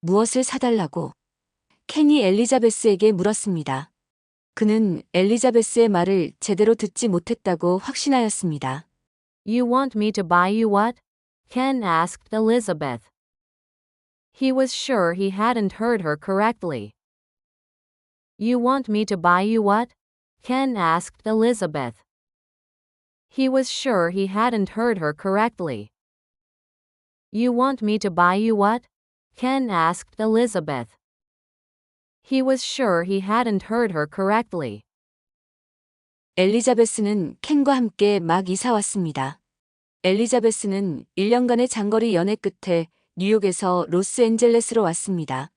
무엇을 사달라고? 켄이 엘리자베스에게 물었습니다. 그는 엘리자베스의 말을 제대로 듣지 못했다고 확신하였습니다. You want me to buy you what? Ken asked Elizabeth. He was sure he hadn't heard her correctly. You want me to buy you what? Ken asked Elizabeth. He was sure he hadn't heard her correctly. You want me to buy you what? Ken asked Elizabeth. He was sure he hadn't heard her correctly. 엘리자베스는 켄과 함께 막 이사 왔습니다. 엘리자베스는 1년간의 장거리 연애 끝에 뉴욕에서 로스앤젤레스로 왔습니다.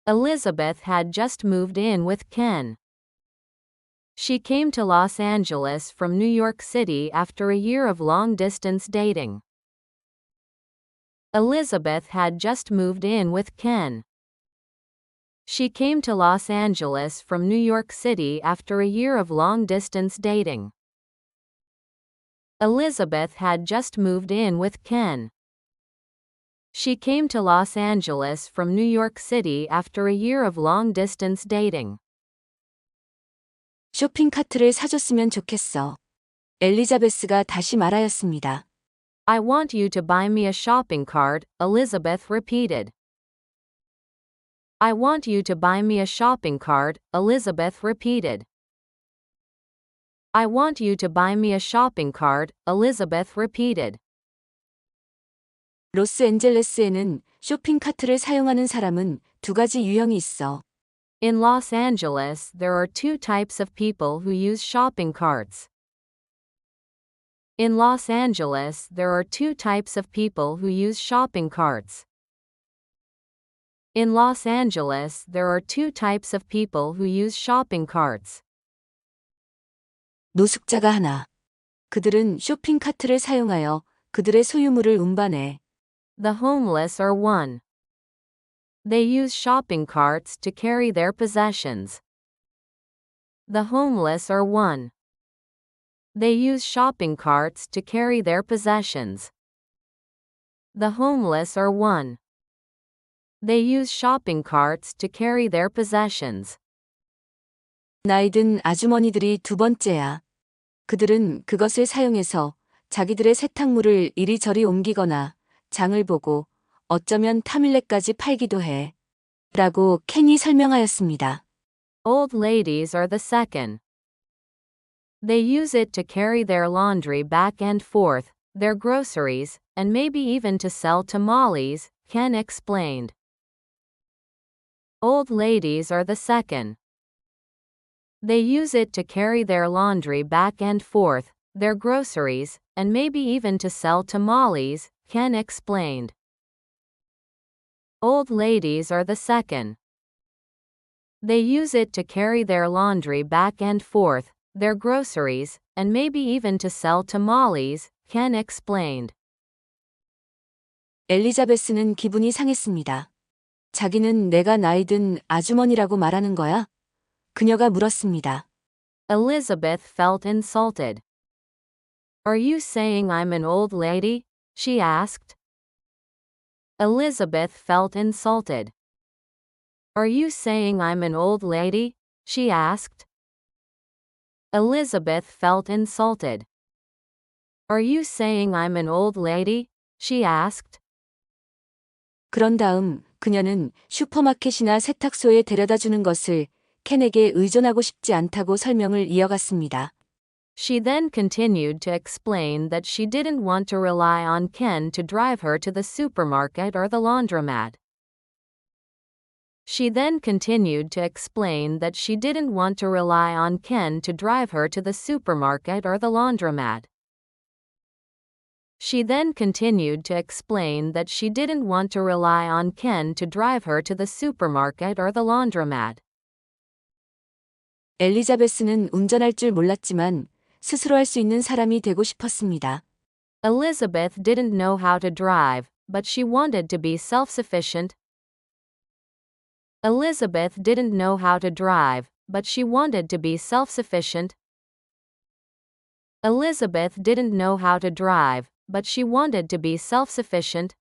Elizabeth had just moved in with Ken. She came to Los Angeles from New York City after a year of long-distance dating. Elizabeth had just moved in with Ken. She came to Los Angeles from New York City after a year of long-distance dating. Elizabeth had just moved in with Ken. She came to Los Angeles from New York City after a year of long-distance dating. 쇼핑 카트를 사줬으면 좋겠어. 엘리자베스가 다시 말하였습니다. I want you to buy me a shopping cart, Elizabeth repeated. I want you to buy me a shopping cart, Elizabeth repeated. I want you to buy me a shopping cart, Elizabeth repeated. 로스앤젤레스에는 쇼핑 카트를 사용하는 사람은 두 가지 유형이 있어. In Los Angeles, there are two types of people who use shopping carts. In Los Angeles, there are two types of people who use shopping carts. In Los Angeles, there are two types of people who use shopping carts. 노숙자가 하나. 그들은 쇼핑 카트를 사용하여 그들의 소유물을 운반해. The homeless are one. They use shopping carts to carry their possessions. The homeless are one. They use shopping carts to carry their possessions. The homeless are one. They use shopping carts to carry their possessions. 나이든 아주머니들이 두 번째야. 그들은 그것을 사용해서 자기들의 세탁물을 이리저리 옮기거나 장을 보고 어쩌면 타밀레까지 팔기도 해. 라고 켄이 설명하였습니다. Old ladies are the second. They use it to carry their laundry back and forth, their groceries, and maybe even to sell tamales, Ken explained. Old ladies are the second. They use it to carry their laundry back and forth, their groceries, and maybe even to sell tamales, Ken explained. Old ladies are the second. They use it to carry their laundry back and forth, their groceries, and maybe even to sell tamales, Ken explained. 엘리자베스는 기분이 상했습니다. 자기는 내가 나이든 아주머니라고 말하는 거야? 그녀가 물었습니다. Elizabeth felt insulted. Are you saying I'm an old lady? She asked. Elizabeth felt insulted. Are you saying I'm an old lady? She asked. Elizabeth felt insulted. Are you saying I'm an old lady? She asked. 그런 다음 그녀는 슈퍼마켓이나 세탁소에 데려다 주는 것을 켄에게 의존하고 싶지 않다고 설명을 이어갔습니다. She then continued to explain that she didn't want to rely on Ken to drive her to the supermarket or the laundromat. She then continued to explain that she didn't want to rely on Ken to drive her to the supermarket or the laundromat. She then continued to explain that she didn't want to rely on Ken to drive her to the supermarket or the laundromat. 엘리자베스는 운전할 줄 몰랐지만 스스로 할 수 있는 사람이 되고 싶었습니다. Elizabeth didn't know how to drive, but she wanted to be self-sufficient. Elizabeth didn't know how to drive, but she wanted to be self-sufficient. Elizabeth didn't know how to drive, but she wanted to be self-sufficient.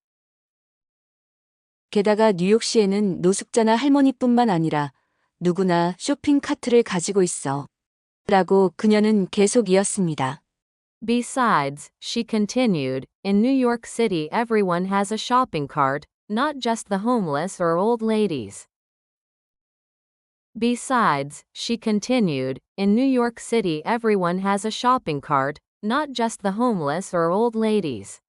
게다가 뉴욕시에는 노숙자나 할머니뿐만 아니라 누구나 쇼핑 카트를 가지고 있어. 라고 그녀는 계속 이었습니다. Besides, she continued, in New York City everyone has a shopping cart, not just the homeless or old ladies. Besides, she continued, in New York City everyone has a shopping cart, not just the homeless or old ladies.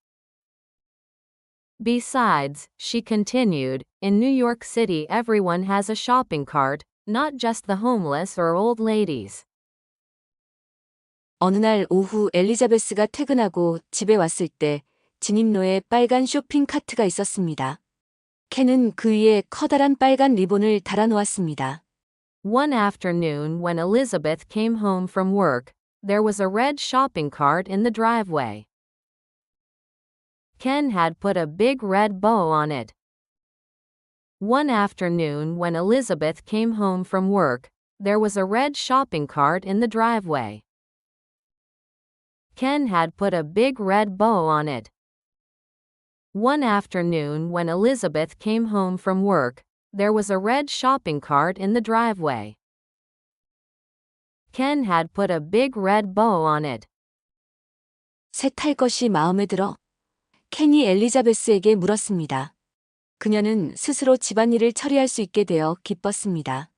Besides, she continued, in New York City everyone has a shopping cart, not just the homeless or old ladies. 어느 날 오후 엘리자베스가 퇴근하고 집에 왔을 때 진입로에 빨간 쇼핑 카트가 있었습니다. 켄은 그 위에 커다란 빨간 리본을 달아놓았습니다. One afternoon when Elizabeth came home from work, there was a red shopping cart in the driveway. Ken had put a big red bow on it. One afternoon when Elizabeth came home from work, there was a red shopping cart in the driveway. Ken had put a big red bow on it. One afternoon when Elizabeth came home from work, there was a red shopping cart in the driveway. Ken had put a big red bow on it. 새 탈 것이 마음에 들어? 켄이 엘리자베스에게 물었습니다. 그녀는 스스로 집안일을 처리할 수 있게 되어 기뻤습니다.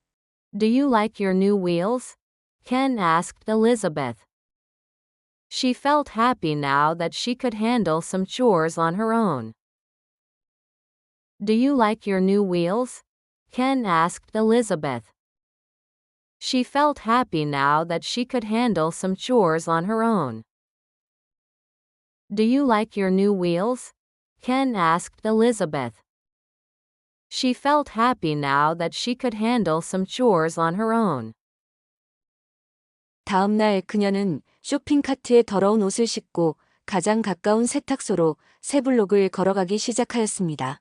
Do you like your new wheels? Ken asked Elizabeth. She felt happy now that she could handle some chores on her own. Do you like your new wheels? Ken asked Elizabeth. She felt happy now that she could handle some chores on her own. Do you like your new wheels? Ken asked Elizabeth. She felt happy now that she could handle some chores on her own. 다음 날 그녀는 쇼핑카트에 더러운 옷을 싣고 가장 가까운 세탁소로 세 블록을 걸어가기 시작하였습니다.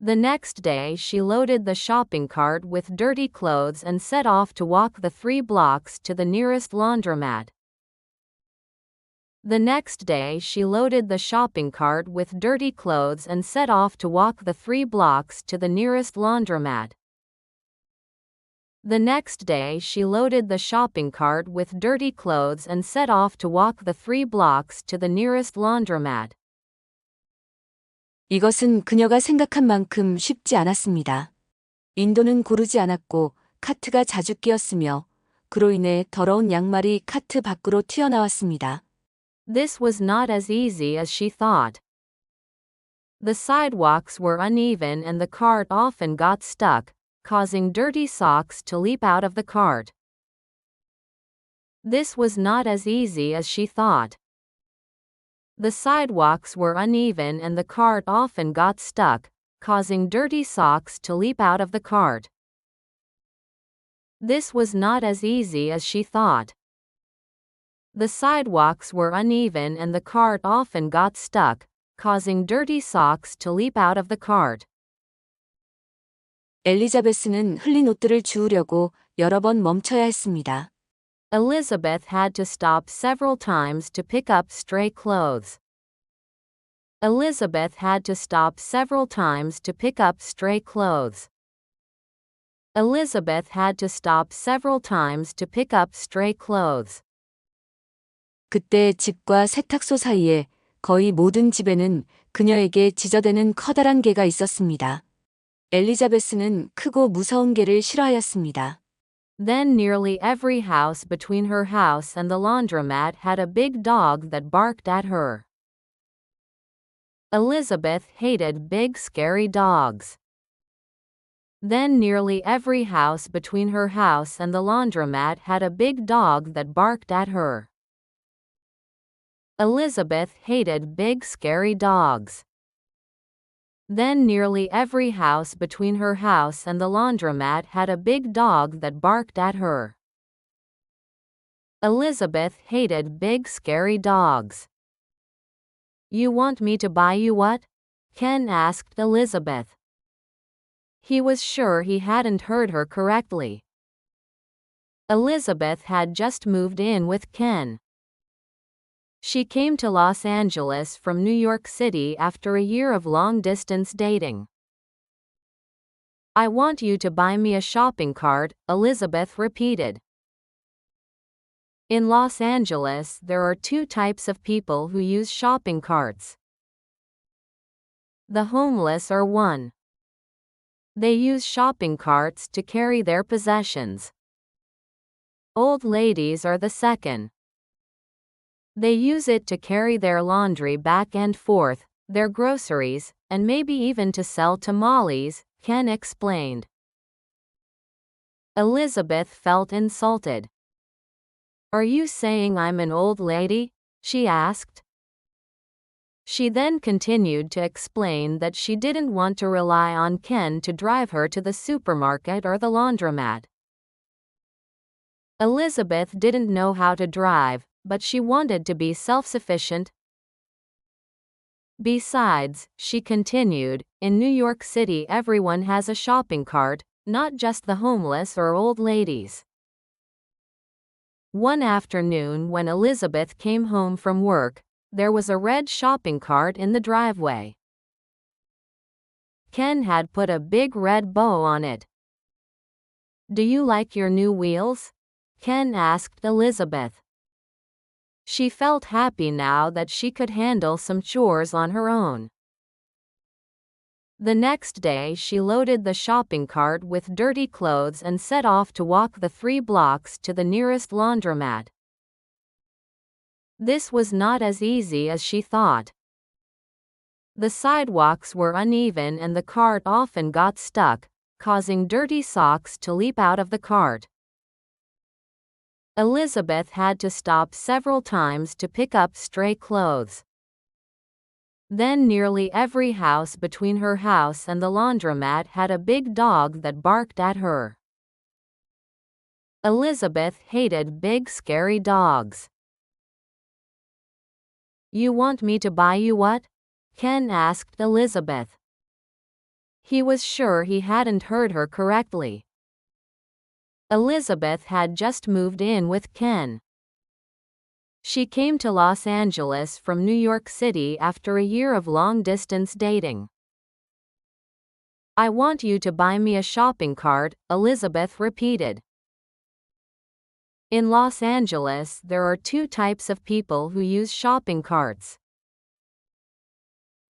The next day she loaded the shopping cart with dirty clothes and set off to walk the 3 blocks to the nearest laundromat. The next day she loaded the shopping cart with dirty clothes and set off to walk the 3 blocks to the nearest laundromat. The next day she loaded the shopping cart with dirty clothes and set off to walk the 3 blocks to the nearest laundromat. 이것은 그녀가 생각한 만큼 쉽지 않았습니다. 인도는 고르지 않았고 카트가 자주 끼었으며 그로 인해 더러운 양말이 카트 밖으로 튀어나왔습니다. This was not as easy as she thought. The sidewalks were uneven and the cart often got stuck, causing dirty socks to leap out of the cart. This was not as easy as she thought. The sidewalks were uneven and the cart often got stuck, causing dirty socks to leap out of the cart. This was not as easy as she thought. The sidewalks were uneven and the cart often got stuck, causing dirty socks to leap out of the cart. 엘리자베스는 흘린 옷들을 주우려고 여러 번 멈춰야 했습니다. Elizabeth had to stop several times to pick up stray clothes. Elizabeth had to stop several times to pick up stray clothes. Elizabeth had to stop several times to pick up stray clothes. 그때 집과 세탁소 사이에 거의 모든 집에는 그녀에게 지저대는 커다란 개가 있었습니다. 엘리자베스는 크고 무서운 개를 싫어하였습니다. Then nearly every house between her house and the laundromat had a big dog that barked at her. Elizabeth hated big scary dogs. Then nearly every house between her house and the laundromat had a big dog that barked at her. Elizabeth hated big scary dogs. Then nearly every house between her house and the laundromat had a big dog that barked at her. Elizabeth hated big scary dogs. You want me to buy you what? Ken asked Elizabeth. He was sure he hadn't heard her correctly. Elizabeth had just moved in with Ken. She came to Los Angeles from New York City after a year of long-distance dating. I want you to buy me a shopping cart, Elizabeth repeated. In Los Angeles, there are two types of people who use shopping carts. The homeless are one. They use shopping carts to carry their possessions. Old ladies are the second. They use it to carry their laundry back and forth, their groceries, and maybe even to sell tamales, Ken explained. Elizabeth felt insulted. Are you saying I'm an old lady? She asked. She then continued to explain that she didn't want to rely on Ken to drive her to the supermarket or the laundromat. Elizabeth didn't know how to drive, but she wanted to be self-sufficient. Besides, she continued, in New York City everyone has a shopping cart, not just the homeless or old ladies. One afternoon when Elizabeth came home from work, there was a red shopping cart in the driveway. Ken had put a big red bow on it. Do you like your new wheels? Ken asked Elizabeth. She felt happy now that she could handle some chores on her own. The next day she loaded the shopping cart with dirty clothes and set off to walk the 3 blocks to the nearest laundromat. This was not as easy as she thought. The sidewalks were uneven and the cart often got stuck, causing dirty socks to leap out of the cart. Elizabeth had to stop several times to pick up stray clothes. Then nearly every house between her house and the laundromat had a big dog that barked at her. Elizabeth hated big scary dogs. You want me to buy you what? Ken asked Elizabeth. He was sure he hadn't heard her correctly. Elizabeth had just moved in with Ken. She came to Los Angeles from New York City after a year of long-distance dating. I want you to buy me a shopping cart, Elizabeth repeated. In Los Angeles, there are two types of people who use shopping carts.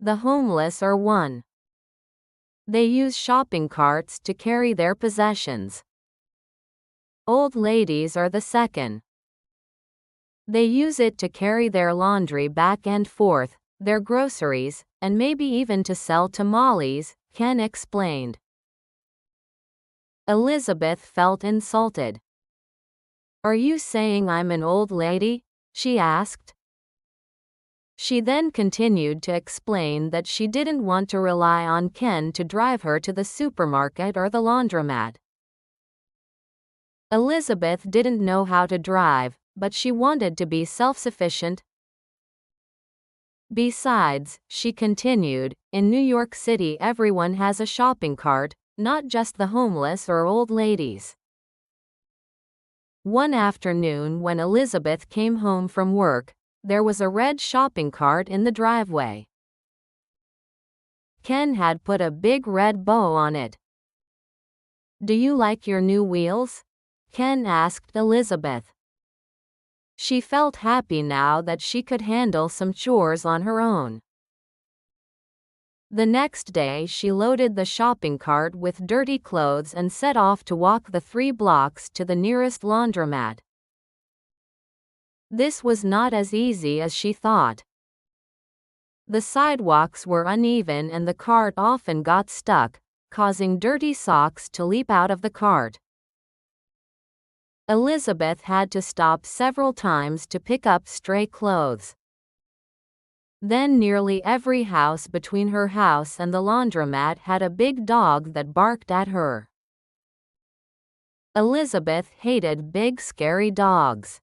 The homeless are one. They use shopping carts to carry their possessions. Old ladies are the second. They use it to carry their laundry back and forth, their groceries, and maybe even to sell tamales, Ken explained. Elizabeth felt insulted. Are you saying I'm an old lady? She asked. She then continued to explain that she didn't want to rely on Ken to drive her to the supermarket or the laundromat. Elizabeth didn't know how to drive, but she wanted to be self-sufficient. Besides, she continued, in New York City everyone has a shopping cart, not just the homeless or old ladies. One afternoon when Elizabeth came home from work, there was a red shopping cart in the driveway. Ken had put a big red bow on it. Do you like your new wheels? Ken asked Elizabeth. She felt happy now that she could handle some chores on her own. The next day she loaded the shopping cart with dirty clothes and set off to walk the 3 blocks to the nearest laundromat. This was not as easy as she thought. The sidewalks were uneven and the cart often got stuck, causing dirty socks to leap out of the cart. Elizabeth had to stop several times to pick up stray clothes. Then nearly every house between her house and the laundromat had a big dog that barked at her. Elizabeth hated big scary dogs.